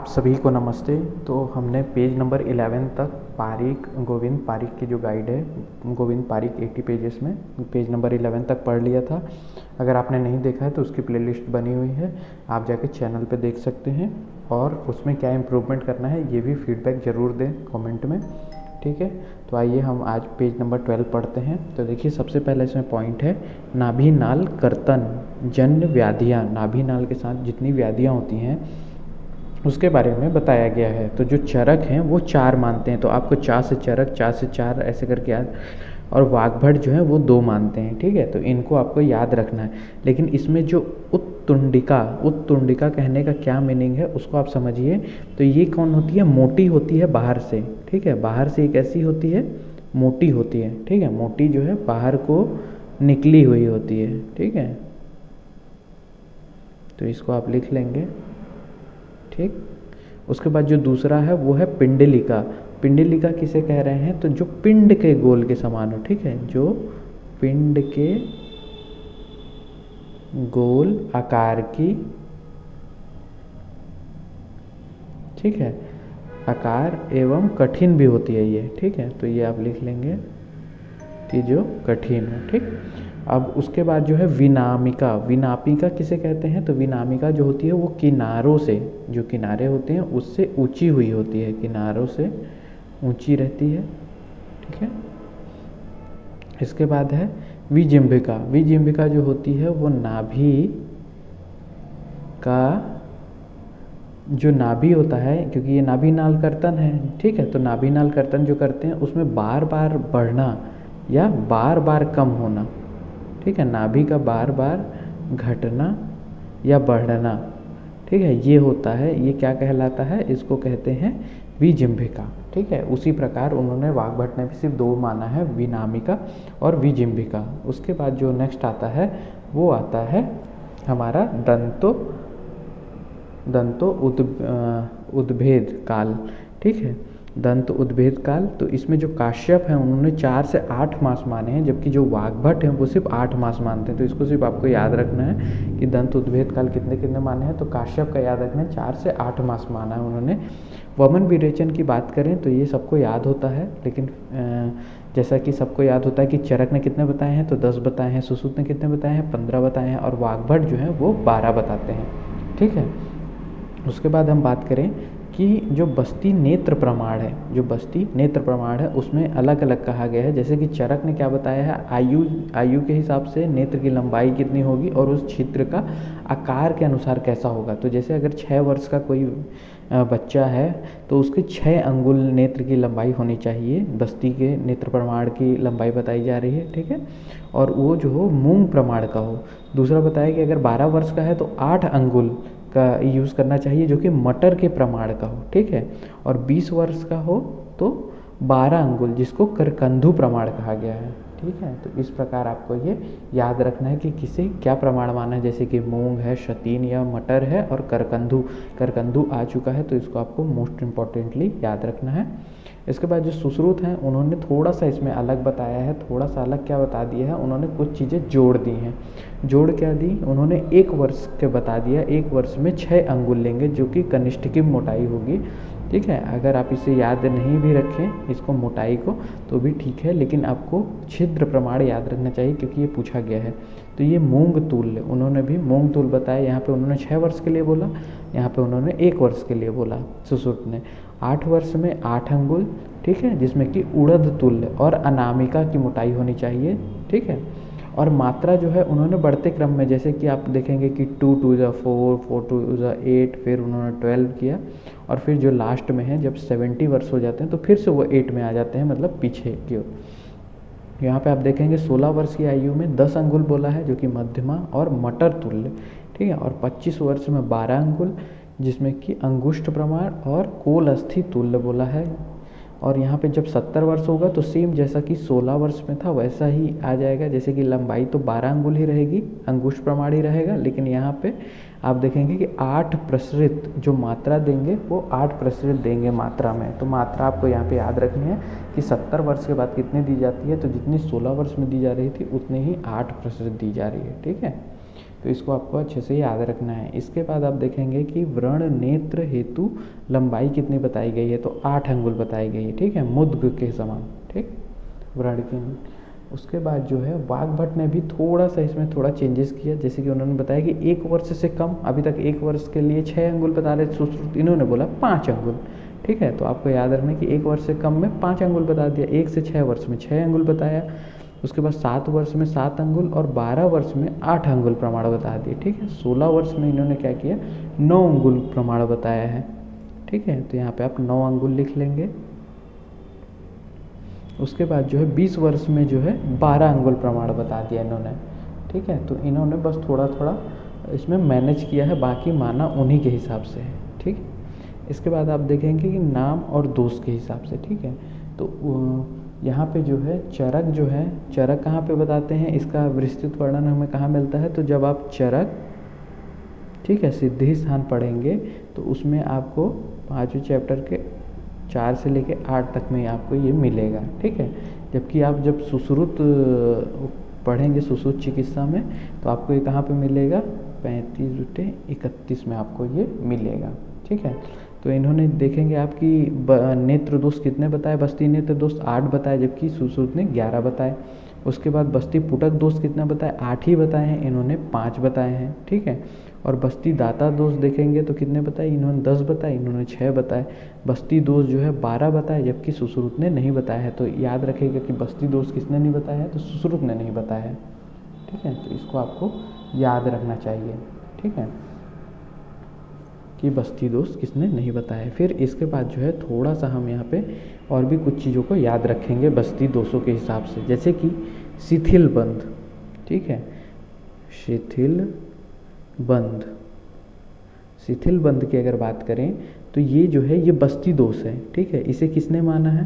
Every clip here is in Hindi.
सभी को नमस्ते। तो हमने पेज नंबर 11 तक गोविंद पारिक की जो गाइड है, गोविंद पारिक 80 पेजेस में पेज नंबर 11 तक पढ़ लिया था। अगर आपने नहीं देखा है तो उसकी प्लेलिस्ट बनी हुई है, आप जाके चैनल पे देख सकते हैं। और उसमें क्या इम्प्रूवमेंट करना है ये भी फीडबैक ज़रूर दें कमेंट में, ठीक है। तो आइए हम आज पेज नंबर 12 पढ़ते हैं। तो देखिए, सबसे पहले इसमें पॉइंट है नाभि नाल कर्तन जन्य व्याधियाँ। नाभि नाल के साथ जितनी व्याधियाँ होती हैं उसके बारे में बताया गया है। तो जो चरक हैं वो 4 मानते हैं, तो आपको चा से चरक, चा से 4 ऐसे करके याद, और वाग्भट जो है वो 2 मानते हैं, ठीक है। तो इनको आपको याद रखना है। लेकिन इसमें जो उत्तुंडिका कहने का क्या मीनिंग है उसको आप समझिए। तो ये कौन होती है? मोटी होती है बाहर से, ठीक है। बाहर से एक ऐसी होती है, मोटी होती है, ठीक है। मोटी जो है बाहर को निकली हुई होती है, ठीक है। तो इसको आप लिख लेंगे, ठीक। उसके बाद जो दूसरा है वो है पिंडलिका। पिंडलिका किसे कह रहे हैं? तो जो पिंड के गोल के समान हो, ठीक है। जो पिंड के गोल आकार की, ठीक है, आकार एवं कठिन भी होती है ये, ठीक है। तो ये आप लिख लेंगे कि जो कठिन है, ठीक। अब उसके बाद जो है विनामिका। विनापिका किसे कहते हैं? तो विनामिका जो होती है वो किनारों से, जो किनारे होते हैं उससे ऊंची हुई होती है, किनारों से ऊंची रहती है, ठीक है। इसके बाद है विजिम्भिका। विजिम्भिका जो होती है वो नाभि का, जो नाभि होता है, क्योंकि ये नाभि नाल कर्तन है, ठीक है। तो नाभि नाल कर्तन जो करते हैं उसमें बार बार बढ़ना या बार बार कम होना, ठीक है। नाभि का बार बार घटना या बढ़ना, ठीक है, ये होता है। ये क्या कहलाता है? इसको कहते हैं विजिम्भिका, ठीक है। उसी प्रकार उन्होंने वाग्भट ने भी सिर्फ 2 माना है, विनामिका और विजिम्भिका। उसके बाद जो नेक्स्ट आता है वो आता है हमारा दंतो उद्भेद काल, ठीक है। दंत उद्भेद काल। तो इसमें जो काश्यप हैं उन्होंने 4 से 8 मास माने हैं, जबकि जो वाग्भट हैं वो सिर्फ 8 मास मानते हैं। तो इसको सिर्फ आपको याद रखना है कि दंत उद्भेद काल कितने कितने माने हैं। तो काश्यप का याद रखना है, 4 से 8 मास माना है उन्होंने। वमन विरेचन की बात करें तो ये सबको याद होता है, लेकिन जैसा कि सबको याद होता है कि चरक ने कितने बताए हैं, तो 10 बताए हैं। सुश्रुत ने कितने बताए हैं? 15 बताए हैं। और वाग्भट जो है वो 12 बताते हैं, ठीक है। उसके बाद हम बात करें कि जो बस्ती नेत्र प्रमाण है, जो बस्ती नेत्र प्रमाण है उसमें अलग अलग कहा गया है। जैसे कि चरक ने क्या बताया है? आयु के हिसाब से नेत्र की लंबाई कितनी होगी और उस छिद्र का आकार के अनुसार कैसा होगा। तो जैसे अगर 6 वर्ष का कोई बच्चा है तो उसके 6 अंगुल नेत्र की लंबाई होनी चाहिए। बस्ती के नेत्र प्रमाण की लंबाई बताई जा रही है, ठीक है। और वो जो हो मूंग प्रमाण का हो। दूसरा बताया कि अगर 12 वर्ष का है तो 8 अंगुल का यूज़ करना चाहिए जो कि मटर के प्रमाण का हो, ठीक है। और 20 वर्ष का हो तो 12 अंगुल, जिसको करकंधु प्रमाण कहा गया है, ठीक है। तो इस प्रकार आपको ये याद रखना है कि किसे क्या प्रमाण माना है। जैसे कि मूंग है, शतीन या मटर है, और करकंधु आ चुका है, तो इसको आपको मोस्ट इम्पॉर्टेंटली याद रखना है। इसके बाद जो सुश्रुत हैं उन्होंने थोड़ा सा इसमें अलग बताया है। थोड़ा सा अलग क्या बता दिया है? उन्होंने कुछ चीज़ें जोड़ दी हैं। जोड़ क्या दी? उन्होंने 1 वर्ष के बता दिया। 1 वर्ष में 6 अंगुल लेंगे, जो कि कनिष्ठ की मोटाई होगी, ठीक है। अगर आप इसे याद नहीं भी रखें, इसको मोटाई को, तो भी ठीक है, लेकिन आपको छिद्र प्रमाण याद रखना चाहिए क्योंकि ये पूछा गया है। तो ये मूंग तुल्य, उन्होंने भी मूंग तुल्य बताया। यहाँ पे उन्होंने 6 वर्ष के लिए बोला, यहाँ पे उन्होंने 1 वर्ष के लिए बोला सुश्रुत ने। 8 वर्ष में 8 अंगुल, ठीक है, जिसमें कि उड़द तुल्य और अनामिका की मोटाई होनी चाहिए, ठीक है। और मात्रा जो है उन्होंने बढ़ते क्रम में, जैसे कि आप देखेंगे कि 2 2 4, 4 2 8, फिर उन्होंने 12 किया, और फिर जो लास्ट में है जब 70 वर्ष हो जाते हैं तो फिर से वो 8 में आ जाते हैं, मतलब पीछे की ओर। यहाँ पे आप देखेंगे 16 वर्ष की आयु में 10 अंगुल बोला है, जो कि मध्यमा और मटर तुल्य, ठीक है। और 25 वर्ष में 12 अंगुल, जिसमें कि अंगुष्ठ प्रमाण और कोलस्थि तुल्य बोला है। और यहाँ पे जब 70 वर्ष होगा तो सेम जैसा कि 16 वर्ष में था वैसा ही आ जाएगा। जैसे कि लंबाई तो 12 अंगुल ही रहेगी, अंगुष्ठ प्रमाण ही रहेगा, लेकिन यहाँ पे आप देखेंगे कि 8 प्रसरित जो मात्रा देंगे वो 8 प्रसरित देंगे मात्रा में। तो मात्रा आपको यहाँ पे याद रखनी है कि 70 वर्ष के बाद कितनी दी जाती है, तो जितनी 16 वर्ष में दी जा रही थी उतनी ही 8 प्रसरित दी जा रही है, ठीक है। तो इसको आपको अच्छे से याद रखना है। इसके बाद आप देखेंगे कि व्रण नेत्र हेतु लंबाई कितनी बताई गई है, तो 8 अंगुल बताई गई है, ठीक है, मुद्ग के समान, ठीक, व्रण की। उसके बाद जो है वाग्भट ने भी थोड़ा सा इसमें थोड़ा चेंजेस किया, जैसे कि उन्होंने बताया कि 1 वर्ष से कम, अभी तक 1 वर्ष के लिए 6 अंगुल बता रहे सुश्रुत, इन्होंने बोला 5 अंगुल, ठीक है। तो आपको याद रखना कि 1 वर्ष से कम में 5 अंगुल बता दिया, 1 से 6 वर्ष में 6 अंगुल बताया, उसके बाद 7 वर्ष में 7 अंगुल और 12 वर्ष में 8 अंगुल प्रमाण बता दिए, ठीक है। 16 वर्ष में इन्होंने क्या किया, 9 अंगुल प्रमाण बताया है, ठीक है। तो यहाँ पे आप 9 अंगुल लिख लेंगे। उसके बाद जो है 20 वर्ष में जो है 12 अंगुल प्रमाण बता दिया इन्होंने, ठीक है। तो इन्होंने बस थोड़ा थोड़ा इसमें मैनेज किया है, बाकी माना उन्हीं के हिसाब से है, ठीक। इसके बाद आप देखेंगे कि नाम और दोष के हिसाब से, ठीक है। तो यहाँ पे जो है चरक जो है, चरक कहाँ पे बताते हैं, इसका विस्तृत वर्णन हमें कहाँ मिलता है, तो जब आप चरक, ठीक है, सिद्धि स्थान पढ़ेंगे तो उसमें आपको 5वें चैप्टर के 4 से लेके 8 तक में आपको ये मिलेगा, ठीक है। जबकि आप जब सुश्रुत पढ़ेंगे सुश्रुत चिकित्सा में तो आपको ये कहाँ पे मिलेगा, 35/31 में आपको ये मिलेगा, ठीक है। तो इन्होंने देखेंगे आपकी नेत्र दोष कितने बताए, बस्ती नेत्र दोष 8 बताए, जबकि सुश्रुत ने 11 बताए। उसके बाद बस्ती पुटक दोष कितना बताए, 8 ही बताए हैं, इन्होंने 5 बताए हैं, ठीक है। और बस्ती दाता दोष देखेंगे तो कितने बताए, इन्होंने 10 बताए, इन्होंने 6 बताए। बस्ती दोष जो है 12 बताए, जबकि सुश्रुत ने नहीं बताया है। तो याद रखिएगा कि बस्ती दोष किसने नहीं बताया है, तो सुश्रुत ने नहीं बताया है, ठीक है। तो इसको आपको याद रखना चाहिए, ठीक है, कि बस्ती दोष किसने नहीं बताया है। फिर इसके बाद जो है थोड़ा सा हम यहाँ पे और भी कुछ चीज़ों को याद रखेंगे बस्ती दोषों के हिसाब से, जैसे कि शिथिल बंध, ठीक है, शिथिल बंध, शिथिल बंध की अगर बात करें तो ये जो है ये बस्ती दोष है, ठीक है। इसे किसने माना है,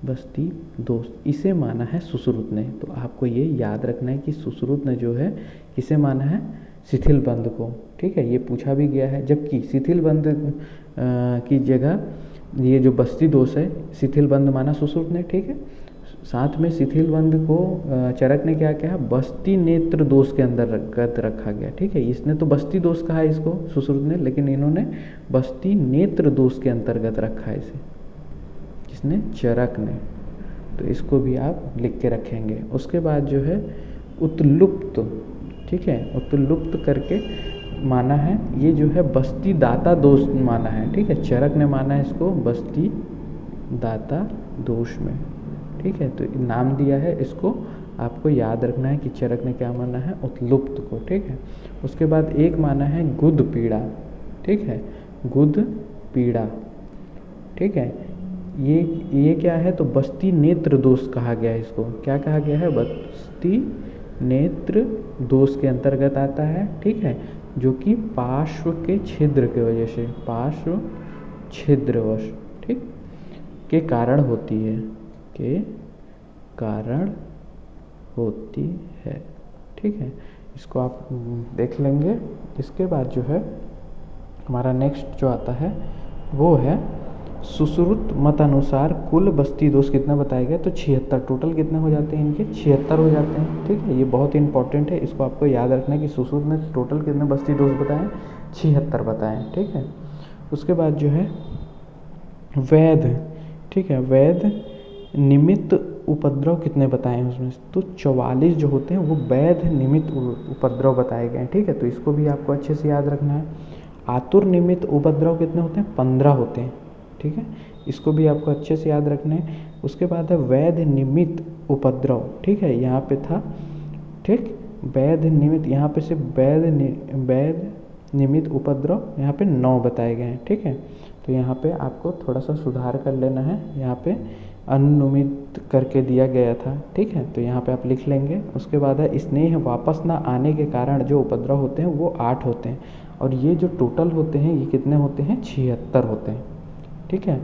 बस्ती दोष, इसे माना है सुश्रुत ने। तो आपको ये याद रखना है कि सुश्रुत ने जो है किसे माना है, शिथिल बंध को, ठीक है। ये पूछा भी गया है, जबकि शिथिल बंध की जगह ये जो बस्ती दोष है शिथिल बंध माना सुश्रुत ने, ठीक है। साथ में शिथिल बंध को चरक ने क्या कहा, बस्ती नेत्र दोष के अंतर्गत रखा गया, ठीक है। इसने तो बस्ती दोष कहा है इसको सुश्रुत ने, लेकिन इन्होंने बस्ती नेत्र दोष के अंतर्गत रखा है इसे, किसने, चरक ने। तो इसको भी आप लिख के रखेंगे। उसके बाद जो है उत्लुप्त, ठीक है, उत्लुप्त करके माना है, ये जो है बस्ती दाता दोष माना है, ठीक है। चरक ने माना है इसको बस्ती दाता दोष में, ठीक है। तो नाम दिया है इसको, आपको याद रखना है कि चरक ने क्या माना है, उत्लुप्त को, ठीक है। उसके बाद एक माना है गुद पीड़ा, ठीक है, गुद पीड़ा, ठीक है। ये क्या है, तो बस्ती नेत्र दोष कहा गया है इसको, क्या कहा गया है, बस्ती नेत्र दोष के अंतर्गत आता है, ठीक है, जो कि पार्श्व के छिद्र के वजह से, पार्श्व छिद्रवश, ठीक, के कारण होती है, के कारण होती है, ठीक है। इसको आप देख लेंगे। इसके बाद जो है हमारा नेक्स्ट जो आता है वो है सुश्रुत मत अनुसार कुल बस्ती दोष कितना बताया गया, तो 76, टोटल कितने हो जाते हैं इनके, 76 हो जाते हैं, ठीक है। ये बहुत इंपॉर्टेंट है, इसको आपको याद रखना है कि सुश्रुत ने टोटल कितने बस्ती दोष बताए, 76 बताए, ठीक है। उसके बाद जो है वैध, ठीक है, वैध निमित्त उपद्रव कितने बताए हैं उसमें, तो 44 जो होते हैं वो वैध निमित्त उपद्रव बताए गए हैं, ठीक है। तो इसको भी आपको अच्छे से याद रखना है। आतुर निमित्त उपद्रव कितने होते हैं, 15 होते हैं, ठीक है। इसको भी आपको अच्छे से याद रखना है। उसके बाद है वैध निमित्त उपद्रव, ठीक है, यहाँ पे था, ठीक, वैध निमित्त, यहाँ पे से वैध निमित्त उपद्रव यहाँ पे 9 बताए गए हैं, ठीक है। तो यहाँ पे आपको थोड़ा सा सुधार कर लेना है, यहाँ पे अनुमित करके दिया गया था, ठीक है। तो यहाँ पे आप लिख लेंगे। उसके बाद है स्नेह वापस ना आने के कारण जो उपद्रव होते हैं वो 8 होते हैं, और ये जो टोटल होते हैं ये कितने होते हैं, 76 होते हैं, ठीक है।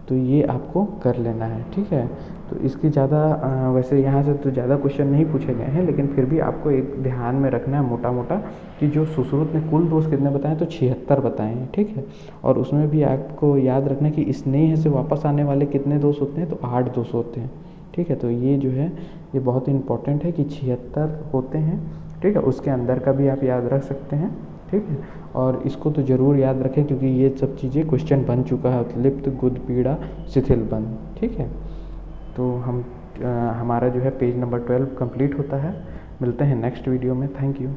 तो ये आपको कर लेना है, ठीक है। तो इसकी ज़्यादा वैसे यहाँ से तो ज़्यादा क्वेश्चन नहीं पूछे गए हैं, लेकिन फिर भी आपको एक ध्यान में रखना है मोटा मोटा कि जो सुश्रुत ने कुल दोष कितने बताए, तो 76 बताए हैं, ठीक है। और उसमें भी आपको याद रखना है कि स्नेह से वापस आने वाले कितने दोष होते हैं, तो 8 दोष होते हैं, ठीक है। तो ये जो है ये बहुत इंपॉर्टेंट है कि 76 होते हैं, ठीक है, उसके अंदर का भी आप याद रख सकते हैं। ठीक है, और इसको तो ज़रूर याद रखें क्योंकि ये सब चीज़ें क्वेश्चन बन चुका है, उत्लिप्त, गुद पीड़ा, शिथिल बंध। ठीक है, तो हमारा जो है पेज नंबर 12 कंप्लीट होता है। मिलते हैं नेक्स्ट वीडियो में। Thank you.